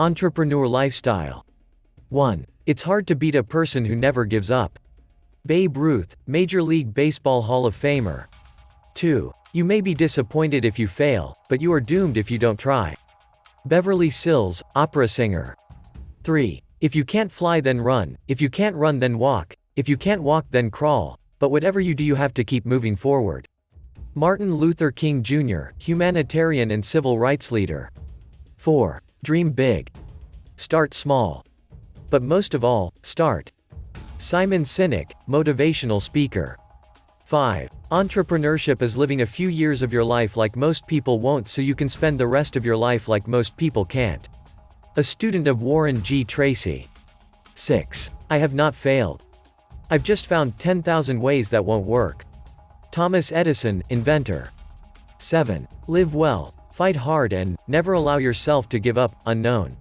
Entrepreneur lifestyle. 1. It's hard to beat a person who never gives up. Babe Ruth, Major League Baseball Hall of Famer. 2. You may be disappointed if you fail, but you are doomed if you don't try. Beverly Sills, opera singer. 3. If you can't fly then run, if you can't run then walk, if you can't walk then crawl, but whatever you do you have to keep moving forward. Martin Luther King Jr., humanitarian and civil rights leader. 4. Dream big. Start small. But most of all, start. Simon Sinek, motivational speaker. 5. Entrepreneurship is living a few years of your life like most people won't so you can spend the rest of your life like most people can't. A student of Warren G. Tracy. 6. I have not failed. I've just found 10,000 ways that won't work. Thomas Edison, inventor. 7. Live well, fight hard and never allow yourself to give up. Unknown.